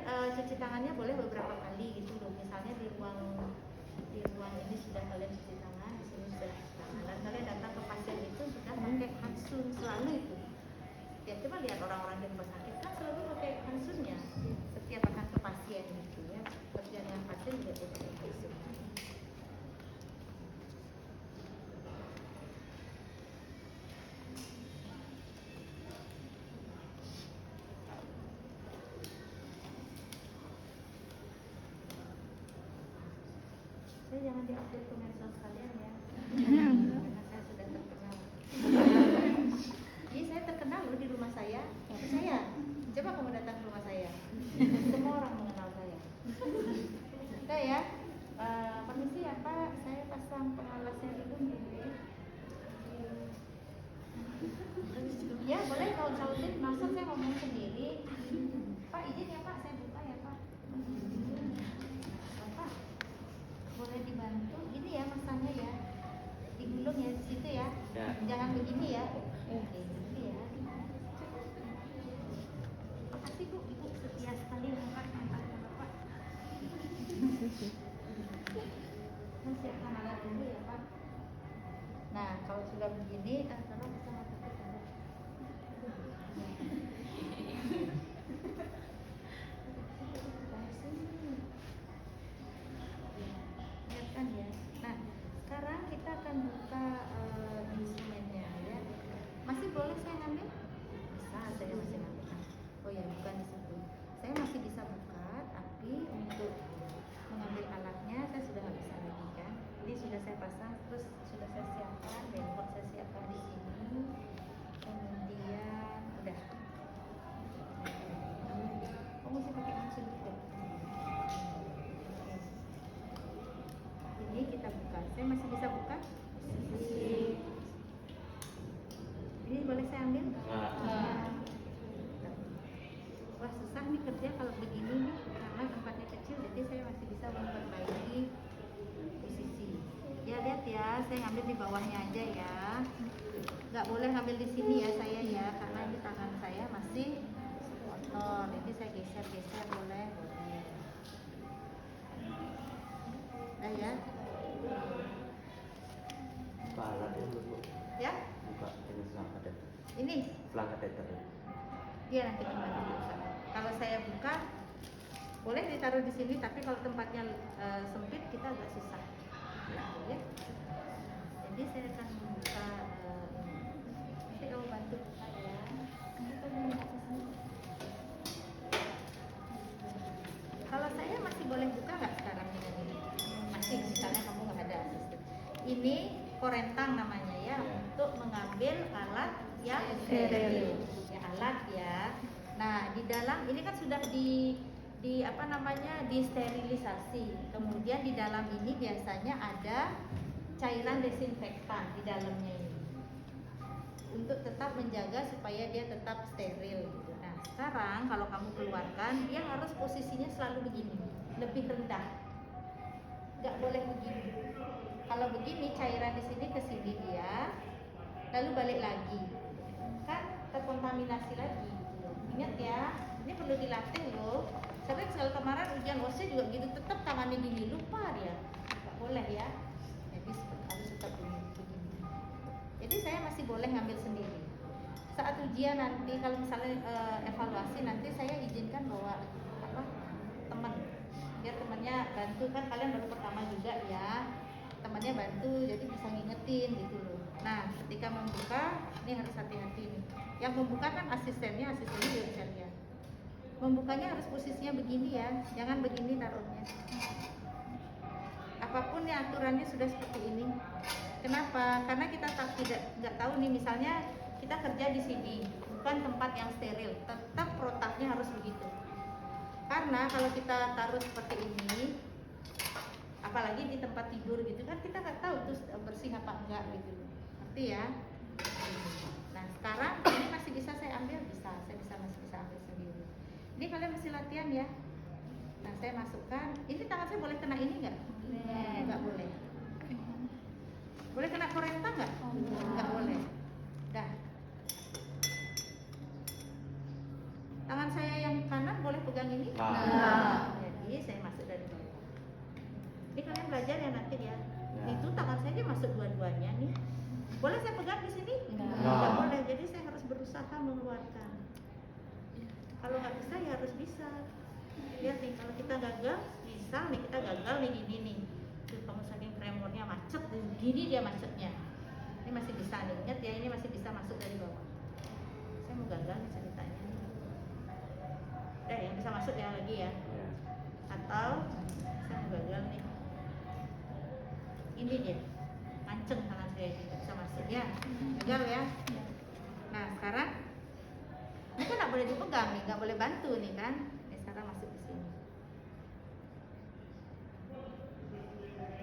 cuci tangannya boleh beberapa kali gitu loh. Misalnya di ruang ini sudah kalian cuci tangan, di sini sudah cuci tangan. Dan kalian datang ke pasien itu sudah pakai handsun selalu itu. Ya coba lihat orang-orang di rumah sakit kan selalu pakai handsunnya setiap akan ke pasien gitu ya. Kerjaan yang pasien juga pakai handsun. Saya jangan diupdate ke medsos kalian ya. Karena saya sudah terkenal. Iya, saya terkenal loh di rumah saya. Saya. Coba kamu datang ke rumah saya. Semua orang mengenal saya. Oke ya. Permisi ya Pak, saya pasang pengalasnya dulu gitu. Ya boleh kalau sautin, masa saya ngomong sendiri. Pak izin ya Pak, saya buka ya Pak. Bapak boleh dibantu, ini ya masanya ya, digulung ya di situ ya, jangan begini ya. Oke, gitu ya. Makasih Bu, Ibu setia sekali mengangkat tangan Bapak. Saya siapkan alat dulu ya Pak. Nah, kalau sudah begini, tolong bisa masuk ke dalam. Lihatkan ya. Nah, sekarang kita akan buka instrumennya ya. Masih boleh saya ngambil? Bisa, saya masih ngambil. Oh ya, bukan di situ. Saya masih bisa buka, tapi untuk mengambil alatnya saya sudah nggak bisa lagi kan. Jadi sudah saya pasang, terus sudah saya siapkan, handphone saya siapkan di sini. Kemudian udah. Oh, mesti pakai handsun juga. Ini kita buka. Saya masih bisa buka? Ini boleh saya ambil? Wah susah nih kerja kalau begini nih karena tempatnya kecil, jadi saya masih bisa memperbaiki posisi. Ya lihat ya, saya ngambil di bawahnya aja ya. Nggak boleh ngambil di sini ya saya ya, karena ini tangan saya masih kotor. Ini saya geser-geser boleh. Nah ya. Buka alatnya dulu. Ya? Buka ini selang kateter. Ini? Selang kateter. Dia nanti kembali buka. Kalau saya buka, boleh ditaruh di sini, tapi kalau tempatnya sempit kita agak susah. Ya. Jadi saya akan membuka. Nanti kamu bantu buka ya. Kalau saya masih boleh buka nggak sekarang dengan ini? Masih, misalnya kamu nggak ada asisten. Ini korentang namanya ya, untuk mengambil alat yang steril. Ya alat ya. Nah di dalam ini kan sudah di apa namanya disterilisasi. Kemudian di dalam ini biasanya ada cairan desinfektan di dalamnya ini untuk tetap menjaga supaya dia tetap steril gitu. Nah sekarang kalau kamu keluarkan, dia harus posisinya selalu begini, lebih rendah, nggak boleh begini. Kalau begini cairan di sini ke sini dia, lalu balik lagi, kan terkontaminasi lagi. Ingat ya, ini perlu dilatih loh. Sering sekali kemarin ujian OSCE juga gitu, tetap tangannya gini, lupa dia, nggak boleh ya. Jadi harus tetap begini. Jadi saya masih boleh ngambil sendiri. Saat ujian nanti, kalau misalnya evaluasi nanti saya izinkan bawa apa teman, biar temannya bantu, kan kalian baru pertama juga ya. Temannya bantu, jadi bisa ngingetin gitu loh. Nah, ketika membuka, ini harus hati-hati nih. Yang membuka kan asistennya juga bisa lihat. Membukanya harus posisinya begini ya, jangan begini taruhnya. Apapun ya aturannya sudah seperti ini. Kenapa? Karena kita nggak tahu nih, misalnya kita kerja di sini, bukan tempat yang steril, tetap protapnya harus begitu. Karena kalau kita taruh seperti ini, apalagi di tempat tidur gitu kan, kita nggak tahu itu bersih apa enggak gitu. Ngerti ya? Nah sekarang ini masih bisa saya ambil, masih bisa ambil sendiri. Ini kalian masih latihan ya. Nah saya masukkan, ini tangan saya boleh kena ini nggak? Nggak boleh. Boleh kena korenta nggak? Nggak boleh. Dah. Tangan saya yang kanan boleh pegang pegang ini? Nah. Jadi saya masuk dari bawah. Ini kalian belajar ya nanti ya. Ya. Itu tangan saya masuk dua-duanya nih. Boleh saya pegang di sini? Enggak. Boleh. Jadi saya harus berusaha mengeluarkan. Kalau nggak bisa ya harus bisa. Lihat nih, kalau kita gagal, misal nih kita gagal nih gini nih. Tuh kamu saking tremornya macet, gini dia macetnya. Ini masih bisa nih, ingat ya ini masih bisa masuk dari bawah. Saya mau gagal nih ceritanya. Yang bisa masuk ya lagi ya. Ya. Atau saya mau gagal nih. Ini dia, manceng tangan saya ini nggak bisa masuk ya. Gagal ya. Nah sekarang ini kan nggak boleh dipegang nih, nggak boleh bantu nih kan. Ini sekarang masuk di sini.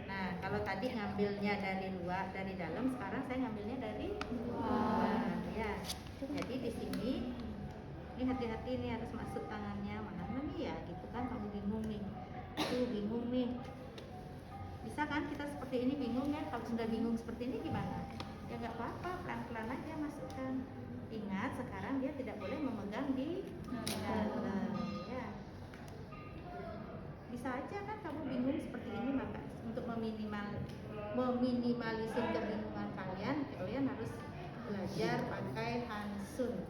Nah kalau tadi ngambilnya dari luar, dari dalam, sekarang saya ngambilnya dari luar ya. Jadi di sini, ini hati-hati nih harus masuk tangannya mana nih ya, gitu kan kamu bingung nih, bingung nih. Bisa kan kita seperti ini bingung ya? Kalau sudah bingung seperti ini gimana? Ya nggak apa-apa, pelan-pelan aja masukkan. Ingat sekarang dia tidak boleh memegang di dalam ya. Bisa aja kan kamu bingung seperti ini, maka untuk meminimalisir kebingungan kalian harus belajar pakai Hansun.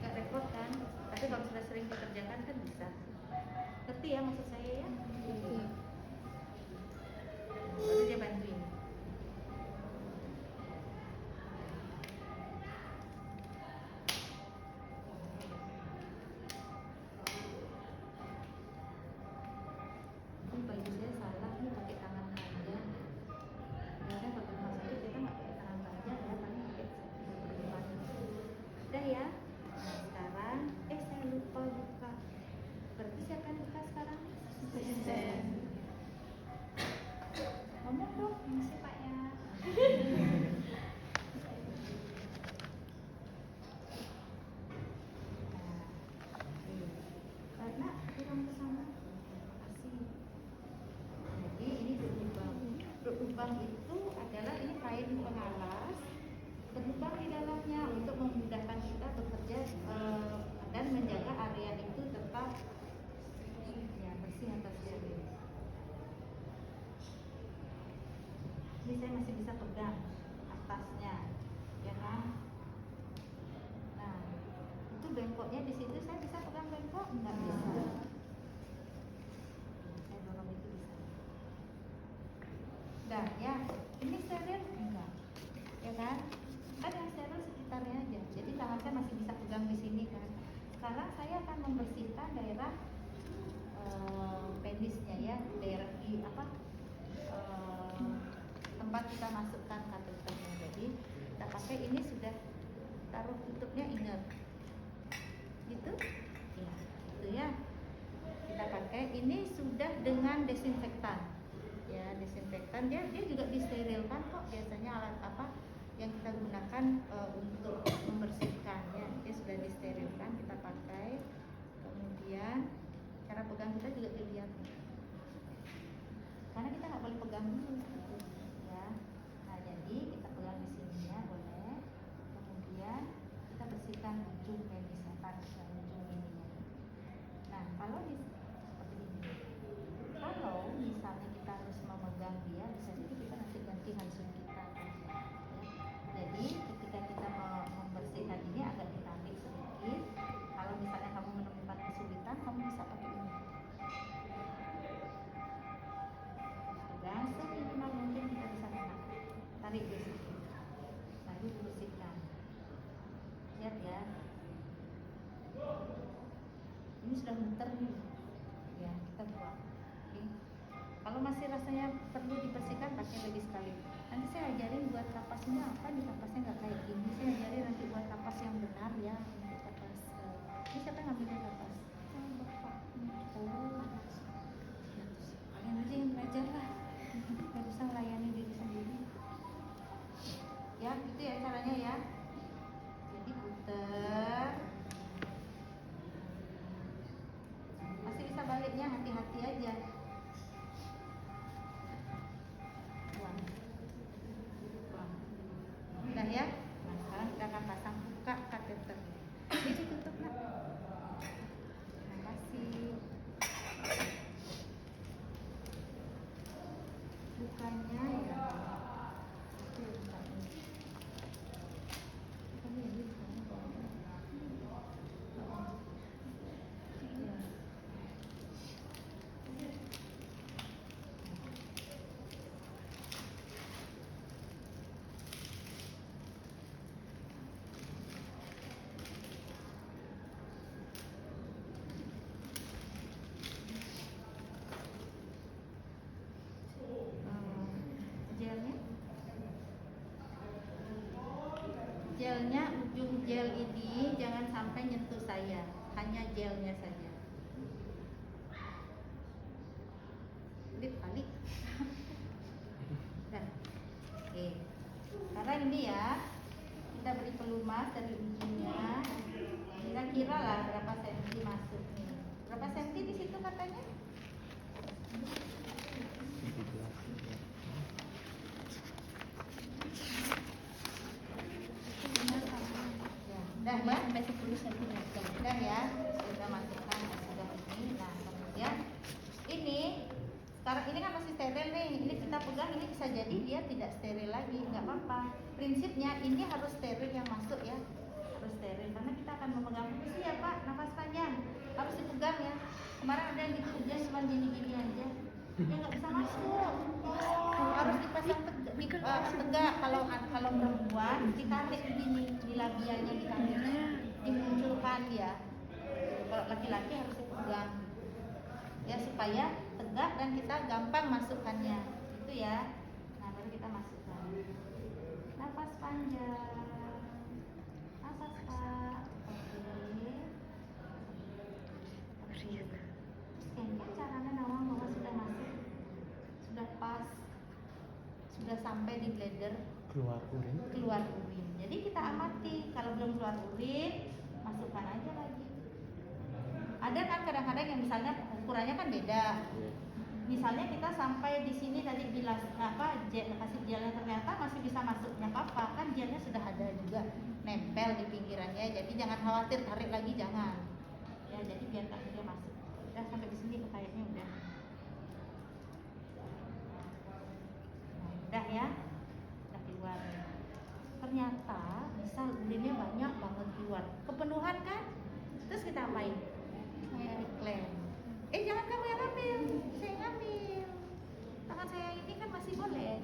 Nggak repot kan? Tapi kalau sudah sering dikerjakan kan bisa. Ngerti ya maksud saya ya? Baru dia bantuin. Ini baju saya salah nih pakai tangan panjang. Biasanya kalau rumah sakit kita nggak pakai tangan panjang ya, paling pakai depan. Udah ya. Nah sekarang, saya lupa buka. Berarti siapa yang buka sekarang? Ngomong dong. Masih Pak ya. Karena kurang ke sana. Kasih. Jadi ini berlubang. Berlubang itu adalah ini kain pengalas berlubang di dalamnya untuk memudahkan kita bekerja dan menjaga area itu tetap ya bersih atau steril. Ini saya masih bisa pegang atasnya, ya kan? Nah, itu bengkoknya di situ saya bisa pegang bengkok? Enggak bisa. Saya dorong itu bisa. Dan ya, ini steril? Enggak. Ya kan? Kan yang steril sekitarnya aja. Jadi tangan saya masih bisa pegang di sini kan. Sekarang saya akan membersihkan daerah penisnya ya, daerah di tempat kita masukkan kateternya. Jadi kita pakai ini sudah taruh tutupnya, ingat gitu ya, itu ya. Kita pakai ini sudah dengan desinfektan ya, desinfektan dia juga disterilkan kok. Biasanya alat apa yang kita gunakan untuk membersihkan ya, dia sudah disterilkan, kita pakai. Kemudian cara pegang kita juga dilihat karena kita nggak boleh pegang dulu ya. Nah jadi kita pegang di sini ya, boleh. Kemudian kita bersihkan ujung penisnya, ujung ini ya. Nah kalau seperti ini, kalau misalnya kita harus memegang dia, bisa jadi kita nanti ganti Hansun kita kan. Jadi ketika kita membersihkan ini agak ditarik sedikit. Kalau misalnya kamu menemukan kesulitan, kamu bisa pakai ini. Pegang seminimal mungkin kita bisa kena. Tarik di situ. Lalu bersihkan. Lihat ya. Ini sudah muter nih. Ya, kita buang. Oke. Kalau masih rasanya perlu dibersihkan, pakai lagi sekali. Nanti saya ajarin buat kapasnya apa, di kapasnya nggak kayak gini. Saya ajarin nanti buat kapas yang benar ya, untuk kapas. Ini siapa yang ngambilnya kapas? Bapak. Oh, ya terus kalian aja yang belajar lah. Nggak bisa melayani diri sendiri. Ya, gitu ya caranya ya. Jadi puter. Masih bisa baliknya, hati-hati aja. Buang. Udah ya. Nah sekarang kita akan pasang buka kateter. Ini tutup nak. masukannya ya. Gelnya, ujung gel ini jangan sampai nyentuh saya, hanya gelnya saja. Lip kali. Nah, oke. Sekarang ini ya, kita beri pelumas dari ujungnya. Kira-kira lah berapa senti masuk nih? Berapa senti di situ katanya? Dah ya, sampai 10 cm. Dah ya, sudah masukkan sudah ini. Nah, kemudian ini sekarang ini kan masih steril nih. Ini kita pegang, ini bisa jadi dia tidak steril lagi, nggak apa-apa. Prinsipnya ini harus steril yang masuk ya, harus steril karena kita akan memegang fungsi ya Pak. Nafas panjang harus dipegang ya. Kemarin ada yang dikerja cuma gini-gini aja, ya nggak bisa masuk. Harus dipasang tegak. Kalau perempuan ditarik begini di labianya, ditarik, dimunculkan ya. Kalau laki-laki harus dipegang ya supaya tegak dan kita gampang masukkannya itu ya. Nah baru kita masukkan. Nafas panjang, nafas Pak. Oke. Terus caranya nawang bahwa sudah masuk, sudah pas, sudah sampai di bladder, keluar urin. Jadi kita amati, kalau belum keluar urin masukkan aja lagi. Ada kan kadang-kadang yang misalnya ukurannya kan beda. Misalnya kita sampai di sini tadi bilas kasih gelnya ternyata masih bisa masuk, nggak apa-apa kan gelnya sudah ada juga nempel di pinggirannya. Jadi jangan khawatir tarik lagi, jangan. Ya jadi biarkan dia masuk. Udah sampai di sini kayaknya udah. Nah, udah ya. Udah keluar. Ternyata misal urinnya banyak banget keluar. Kepenuhan kan? Terus kita apain? Saya klaim. Jangan kamu yang ambil, saya yang ambil. Tangan saya ini kan masih boleh.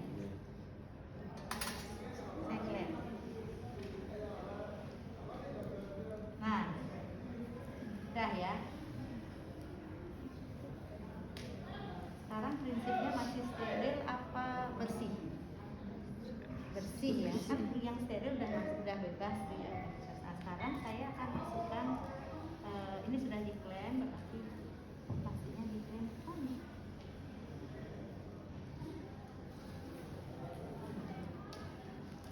Saya klaim. Nah, udah ya. Sekarang prinsipnya masih steril apa bersih? Bersih ya, kan yang steril udah bebas ya. Nah, sekarang saya akan masukkan ini sudah diklaim, berarti pastinya diklaim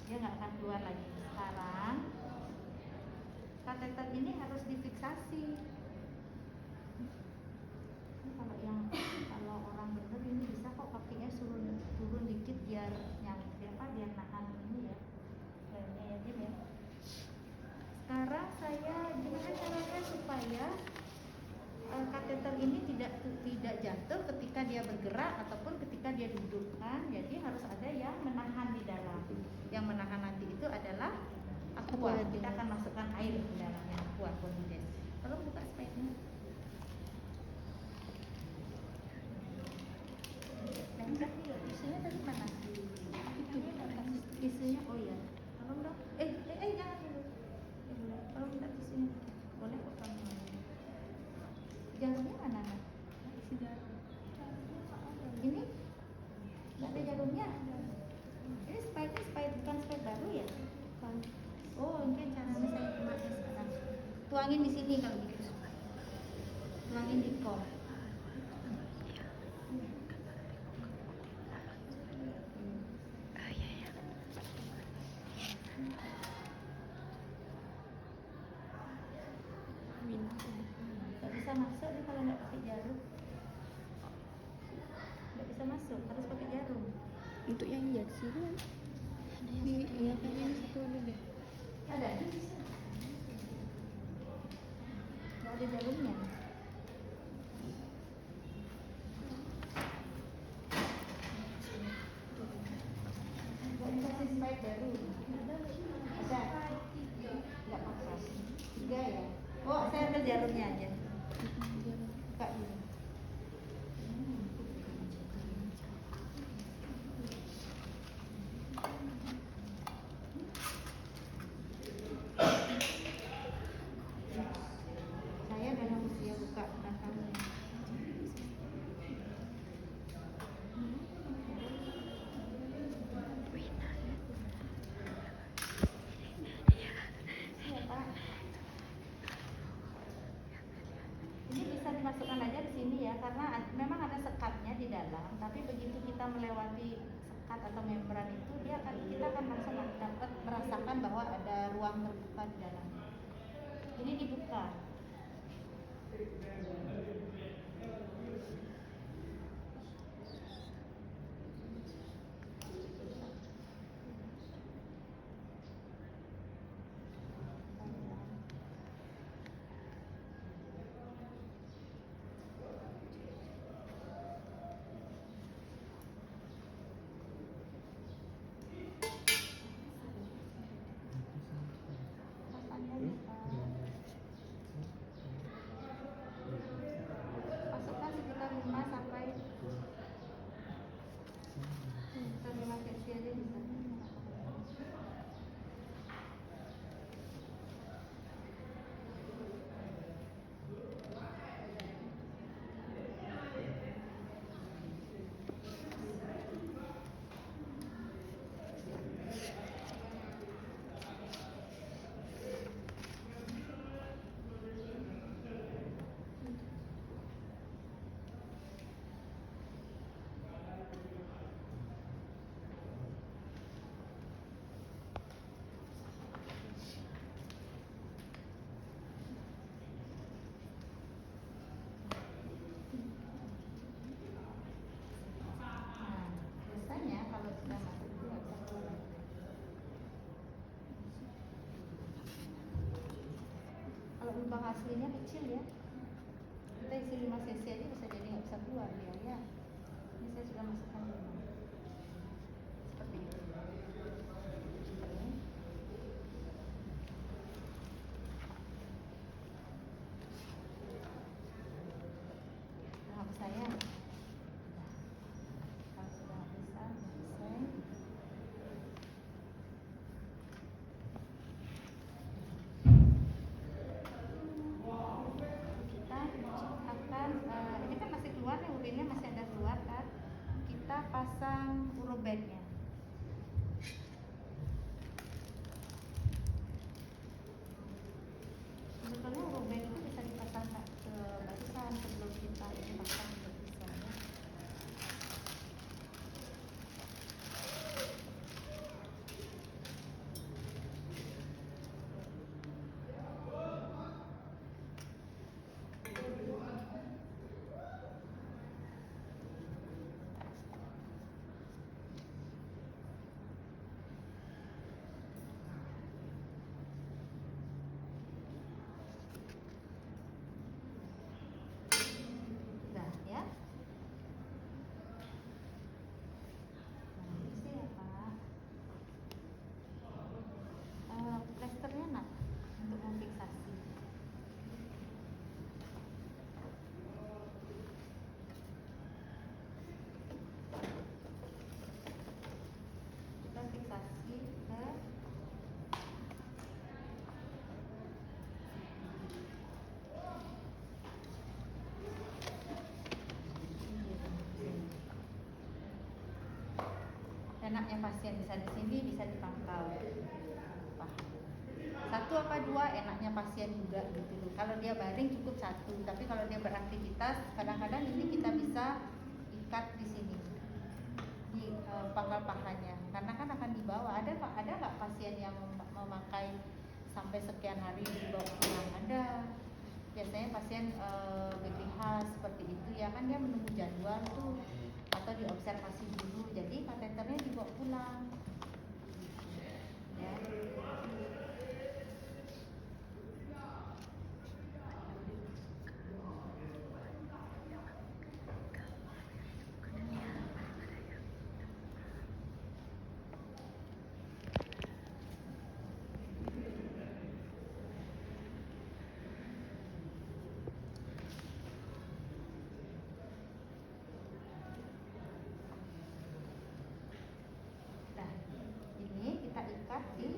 dia nggak akan keluar lagi. Sekarang kateter ini harus difiksasi. Ini kalau orang bener ini bisa kok kakinya turun dikit biar biar nahan ini ya, klaimnya ya Jim ya. Sekarang saya gimana caranya supaya kateter ini tidak jatuh ketika dia bergerak ataupun ketika dia duduk kan. Jadi harus ada yang menahan di dalam. Yang menahan nanti itu adalah aqua. Kita akan masukkan air ke dalamnya, aqua confidence. Tolong buka spike-nya. Isunya tadi mana? Itu isunya, oh iya. Tolong dong. Jangan dulu. Tolong minta tisunya. Boleh kok kamu. Jarumnya mana? Ini? Nggak ada jarumnya? Ini spike bukan spike baru ya? Oh, mungkin caranya saya kemarin sekarang. Tuangin di sini kalau gitu. Tuangin di kom. Nggak bisa masuk nih kalau nggak pakai jarum. Nggak bisa masuk, harus pakai jarum. Untuk yang injeksi kan iya kayaknya satu lebih Ada? Nggak ada jarumnya. dimasukkan aja di sini ya, karena memang ada sekatnya di dalam, tapi begitu kita melewati sekat atau membran itu, kita akan langsung dapat merasakan bahwa ada ruang terbuka di dalam. Ini dibuka. Masukkan sekitar 5 sampai 5 cc aja bisa. Biasanya kalau sudah masuk itu nggak bisa keluar. Kalau lubang aslinya kecil ya, kita isi 5 cc aja bisa jadi nggak bisa keluar dia ya. Ini saya sudah masukkan dulu. Seperti itu. Oke. Tahap saya. Kalau sudah bisa selesai. Kita akan ini kan masih keluar ya, urinnya masih ada keluar kan. Kita pasang urobeknya. Sebetulnya urobek itu bisa dipasang ke barisan sebelum kita ini pasang ke barisan ya. Udah ya. Nah, isi ya Pak. Plasternya nak untuk memfiksasi. Kita fiksasi ke enaknya pasien bisa di sini, bisa dipantau. Wah, 1 apa 2 enaknya pasien juga gitu loh. Kalau dia baring cukup 1, tapi kalau dia beraktivitas kadang-kadang ini kita bisa ikat di sini di pangkal pahanya, karena kan akan dibawa. Ada nggak pasien yang memakai sampai sekian hari dibawa pulang? Ada. Biasanya pasien BPH seperti itu ya kan, dia menunggu jadwal tuh atau diobservasi dulu, jadi kateternya dibawa pulang ya. Nah, ini kita ikat di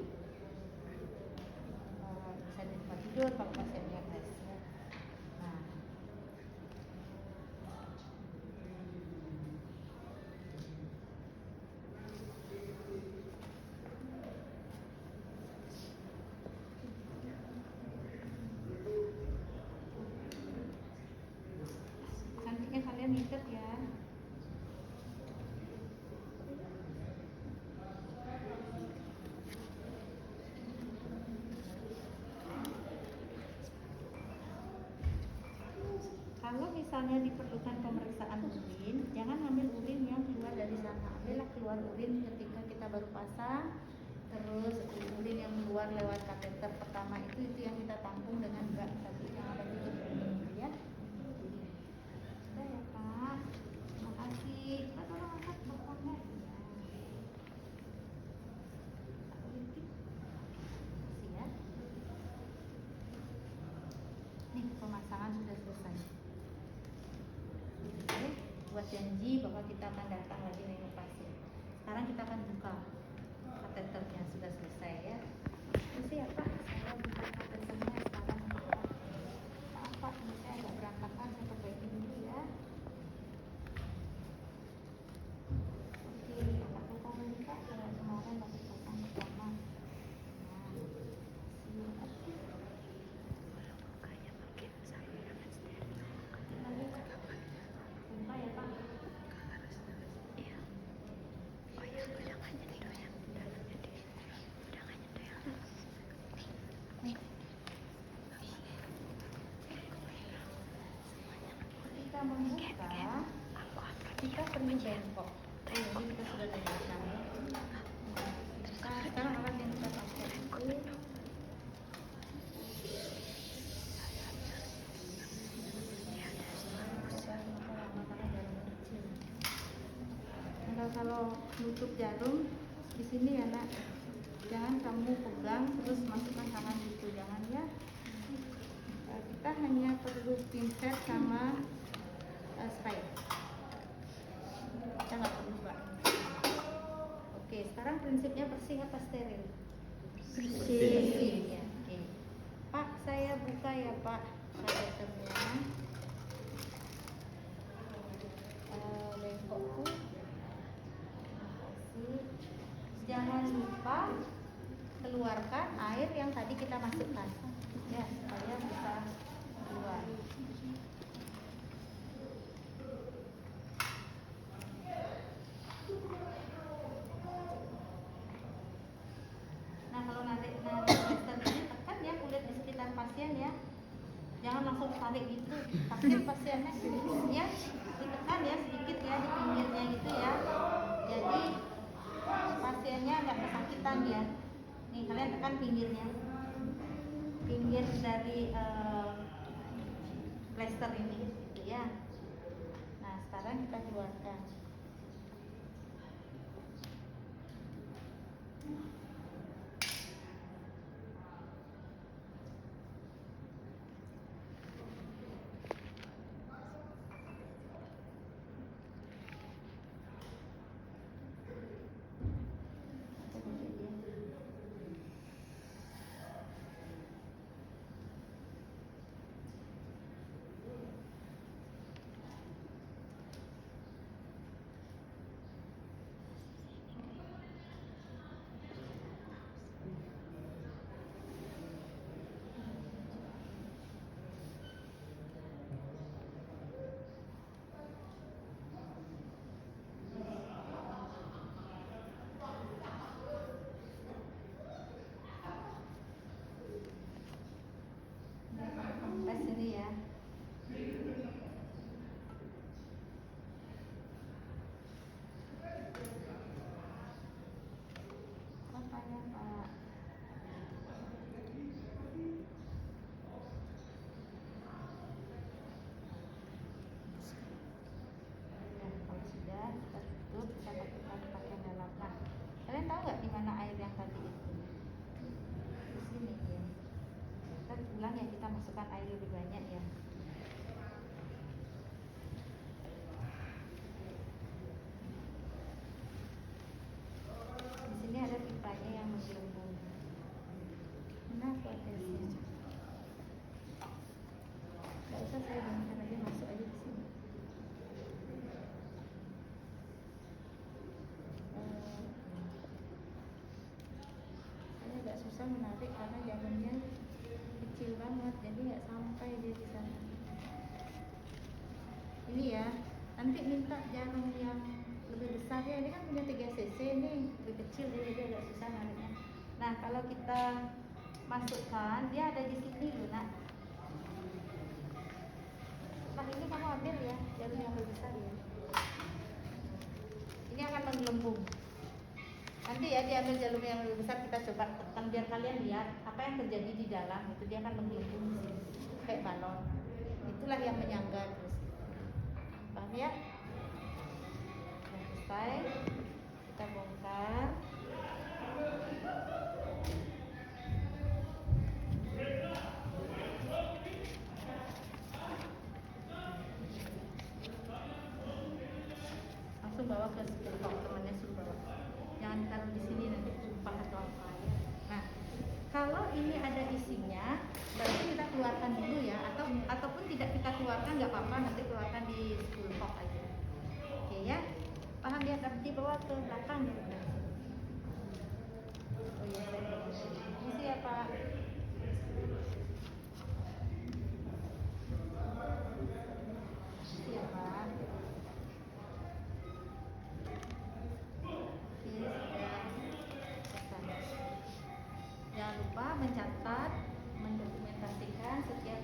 kalau misalnya diperlukan pemeriksaan urin, jangan ambil urin yang keluar dari sana. Ambillah keluar urin ketika kita baru pasang. Terus urin yang keluar lewat kateter pertama itu yang kita tampung dengan bak tadi yang ada di sini ya. Sudah ya Pak. Terima kasih. Pak tolong angkat bokornya. Ya. Nih pemasangan sudah selesai. Oke, buat janji bahwa kita akan datang lagi nengok pasien. Sekarang kita akan buka kateternya, sudah selesai ya. Terus ya Pak, saya buka kateternya sekarang. Maaf Pak, ini saya agak berantakan, saya perbaiki dulu ya. Oke, kateter ini Pak, kalau kemarin waktu pasang pertama. Nah, buka ya Pak. Ketika membuka, kita perlu bengkok. Ini kita sudah letakkan ya. Nah, sekarang alat yang kita pakai itu kalau nutup jarum di sini ya Nak, jangan kamu pegang terus masukkan tangan gitu, jangan ya. Kita hanya perlu pinset sama spray. Kita nggak perlu Pak. Oke, sekarang prinsipnya bersih apa steril? Bersih. Ya, oke. Pak, saya buka ya Pak kateternya. Bengkokku. Jangan lupa keluarkan air yang tadi kita masukkan ya, supaya bisa keluar. Nah, kalau narik plaster ini tekan ya kulit di sekitar pasien ya, jangan langsung tarik gitu, sakit pasiennya ya, ditekan ya sedikit ya di pinggirnya gitu ya, jadi pasiennya nggak kesakitan ya. Nih kalian tekan pinggirnya, pinggir dari plaster ini gitu ya. Nah sekarang kita keluarkan. Kempes ini ya. Apanya Pak? Kalau sudah kita tutup, kita pakai pakaian dalam. Nah, kalian tahu nggak di mana air yang tadi itu? Di sini ya. Kita ulang ya, kita masukkan air lebih banyak ya. Di sini ada pipanya yang menggelembung. Mana protesnya? Gak usah, saya bentar aja, masuk aja di sini. Saya agak susah menarik karena jarumnya kecil banget, jadi nggak sampai dia di sana. Ini ya, nanti minta jarum yang lebih besar ya. Ini kan punya 3 cc nih, lebih kecil jadi agak susah nariknya. Nah kalau kita masukkan, dia ada di sini loh Nak. Nah ini Jarum yang lebih besar ya. Ini akan menggelembung. Nanti ya diambil jarum yang lebih besar, kita coba tekan biar kalian lihat apa yang terjadi di dalam. Itu dia akan menggelembung di sini kayak balon. Itulah yang menyangga terus. Paham ya? Nah, selesai. Kita bongkar. Langsung bawa ke sekolah, temannya suruh bawa. Jangan taruh di sini nanti tumpah atau apa ya. Nah, kalau ini ada isinya, berarti kita keluarkan dulu ya, ataupun tidak kita keluarkan nggak apa-apa, nanti keluarkan di school box aja. Oke ya, paham ya? Nanti bawa ke belakang ya. Oh iya, ini siapa? Siapa? Jangan lupa mencatat, mendokumentasikan setiap